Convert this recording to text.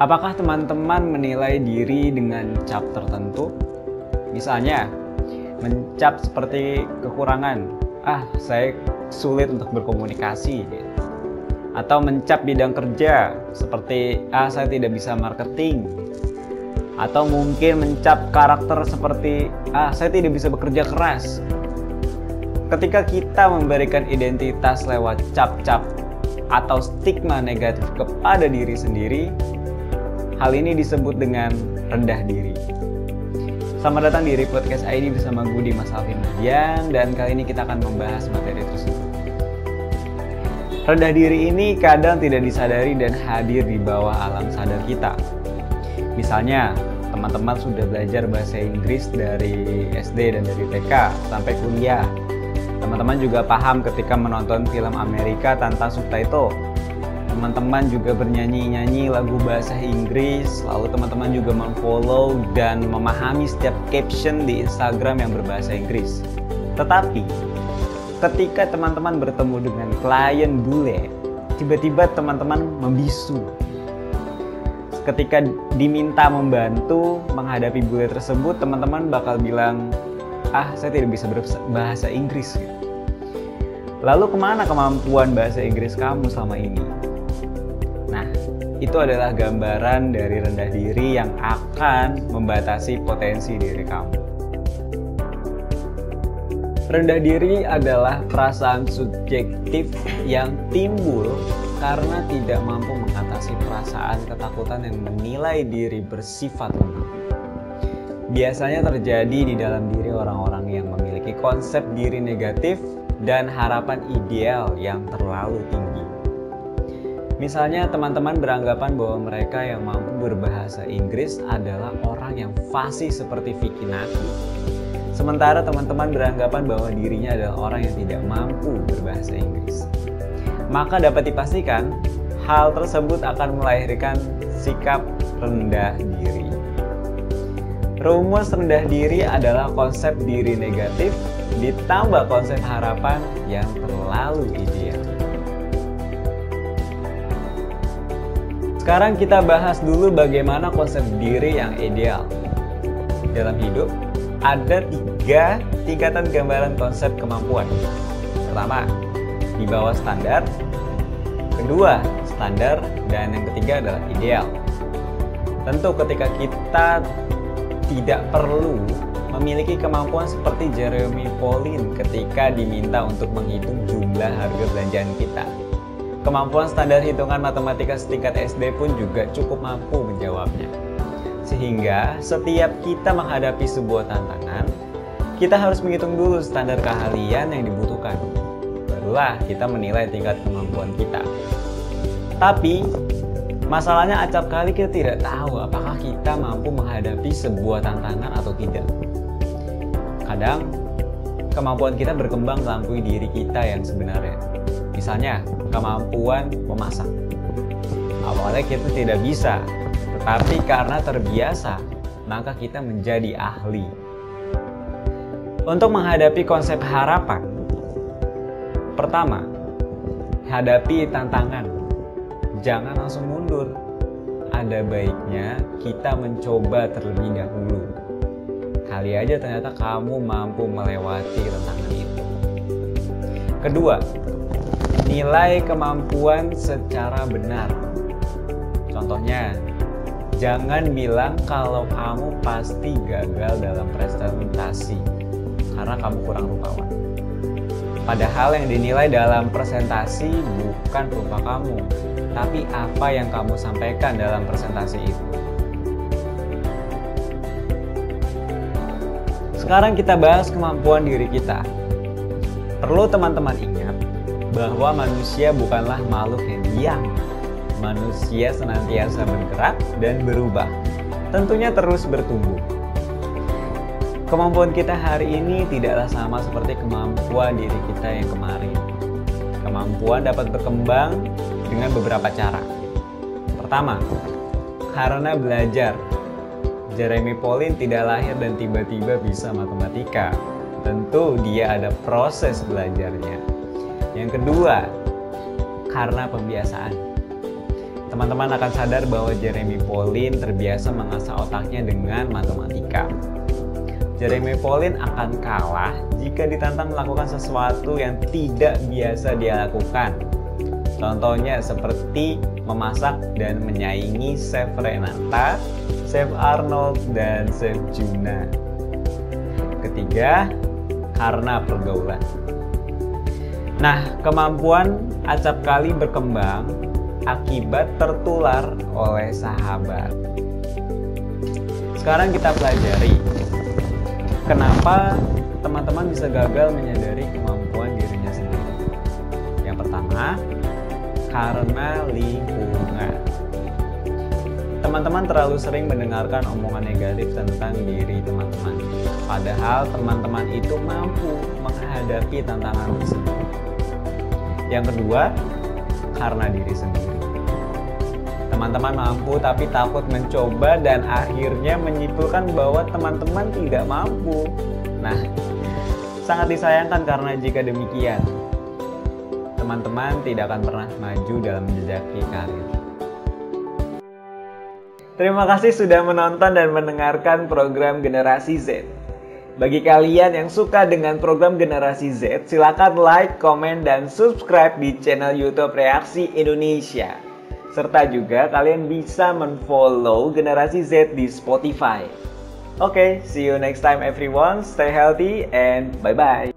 Apakah teman-teman menilai diri dengan cap tertentu? Misalnya, mencap seperti kekurangan. Saya sulit untuk berkomunikasi. Atau mencap bidang kerja seperti saya tidak bisa marketing. Atau mungkin mencap karakter seperti saya tidak bisa bekerja keras. Ketika kita memberikan identitas lewat cap-cap atau stigma negatif kepada diri sendiri, hal ini disebut dengan rendah diri. Selamat datang di Podcast ID bersama gue Dimas Alvin Mardian, dan kali ini kita akan membahas materi tersebut. Rendah diri ini kadang tidak disadari dan hadir di bawah alam sadar kita. Misalnya, teman-teman sudah belajar bahasa Inggris dari SD dan dari TK sampai kuliah. Teman-teman juga paham ketika menonton film Amerika tanpa subtitle. Teman-teman juga bernyanyi-nyanyi lagu bahasa Inggris. Lalu teman-teman juga memfollow dan memahami setiap caption di Instagram yang berbahasa Inggris. Tetapi, ketika teman-teman bertemu dengan klien bule, tiba-tiba teman-teman membisu. Ketika diminta membantu menghadapi bule tersebut, teman-teman bakal bilang, saya tidak bisa berbahasa Inggris. Lalu kemana kemampuan bahasa Inggris kamu selama ini? Nah, itu adalah gambaran dari rendah diri yang akan membatasi potensi diri kamu. Rendah diri adalah perasaan subjektif yang timbul karena tidak mampu mengatasi perasaan ketakutan yang menilai diri bersifat lemah. Biasanya terjadi di dalam diri orang-orang yang memiliki konsep diri negatif dan harapan ideal yang terlalu tinggi. Misalnya, teman-teman beranggapan bahwa mereka yang mampu berbahasa Inggris adalah orang yang fasih seperti Vicky Naki. Sementara teman-teman beranggapan bahwa dirinya adalah orang yang tidak mampu berbahasa Inggris. Maka dapat dipastikan, hal tersebut akan melahirkan sikap rendah diri. Rumus rendah diri adalah konsep diri negatif ditambah konsep harapan yang terlalu ideal. Sekarang kita bahas dulu bagaimana konsep diri yang ideal. Dalam hidup, ada 3 tingkatan gambaran konsep kemampuan. Pertama, di bawah standar. Kedua, standar. Dan yang ketiga adalah ideal. Tentu ketika kita tidak perlu memiliki kemampuan seperti Jeremy Pauline ketika diminta untuk menghitung jumlah harga belanjaan kita. Kemampuan standar hitungan matematika setingkat SD pun juga cukup mampu menjawabnya. Sehingga setiap kita menghadapi sebuah tantangan, kita harus menghitung dulu standar keahlian yang dibutuhkan. Barulah kita menilai tingkat kemampuan kita. Tapi masalahnya acap kali kita tidak tahu apakah kita mampu menghadapi sebuah tantangan atau tidak. Kadang, kemampuan kita berkembang melampaui diri kita yang sebenarnya. Misalnya, kemampuan memasak. Awalnya kita tidak bisa, tetapi karena terbiasa, maka kita menjadi ahli. Untuk menghadapi konsep harapan, pertama, hadapi tantangan. Jangan langsung mundur. Ada baiknya kita mencoba terlebih dahulu. Kali aja ternyata kamu mampu melewati tantangan itu. Kedua, nilai kemampuan secara benar. Contohnya, jangan bilang kalau kamu pasti gagal dalam presentasi karena kamu kurang rupawan. Padahal yang dinilai dalam presentasi bukan rupa kamu, tapi apa yang kamu sampaikan dalam presentasi itu. Sekarang kita bahas kemampuan diri kita. Perlu teman-teman ingat bahwa manusia bukanlah makhluk yang diam. Manusia senantiasa bergerak dan berubah. Tentunya terus bertumbuh. Kemampuan kita hari ini tidaklah sama seperti kemampuan diri kita yang kemarin. Kemampuan dapat berkembang dengan beberapa cara. Pertama, karena belajar. Jeremy Pauline tidak lahir dan tiba-tiba bisa matematika. Tentu dia ada proses belajarnya. Yang kedua, karena pembiasaan. teman-teman akan sadar bahwa Jeremy Pauline terbiasa mengasah otaknya dengan matematika. Jeremy Pauline akan kalah jika ditantang melakukan sesuatu yang tidak biasa dia lakukan. Contohnya seperti memasak dan menyaingi Chef Renata, Chef Arnold, dan Chef Juna. Ketiga, karena pergaulan. Nah, kemampuan acapkali berkembang akibat tertular oleh sahabat. Sekarang kita pelajari kenapa teman-teman bisa gagal menyadari kemampuan dirinya sendiri. Yang pertama, karena lingkungan. Teman-teman terlalu sering mendengarkan omongan negatif tentang diri teman-teman. Padahal teman-teman itu mampu menghadapi tantangan tersebut. Yang kedua, karena diri sendiri. Teman-teman mampu tapi takut mencoba dan akhirnya menyimpulkan bahwa teman-teman tidak mampu. Nah, sangat disayangkan karena jika demikian, teman-teman tidak akan pernah maju dalam menjejaki karir. Terima kasih sudah menonton dan mendengarkan program Generasi Z. Bagi kalian yang suka dengan program Generasi Z, silakan like, komen, dan subscribe di channel YouTube Reaksi Indonesia. Serta juga kalian bisa men-follow Generasi Z di Spotify. Oke, see you next time everyone. Stay healthy and bye-bye.